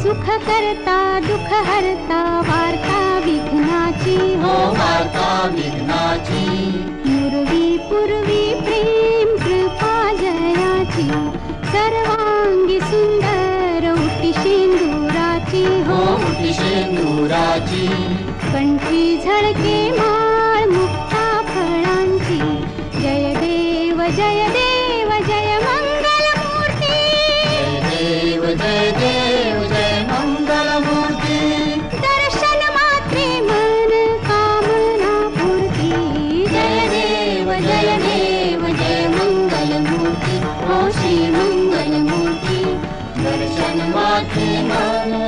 सुख करता दुःख हरता वार्ता विघ्नाची हो वार्ता विघ्नाची पूर्वी पूर्वी प्रेम कृपा जयाची सर्वांगी सुंदर उटी शेंदुराची हो उटी शेंदुराची कंठी झळके माळ मुक्ता फळांची जय देव जय देव जय मंगल मूर्ती जय देव जय मंगल मूर्ती दर्शन मात्रे मन कामना पूर्ती जय देव जय मंगल मूर्ती हो श्री मंगल मूर्ती दर्शन मात्रे मन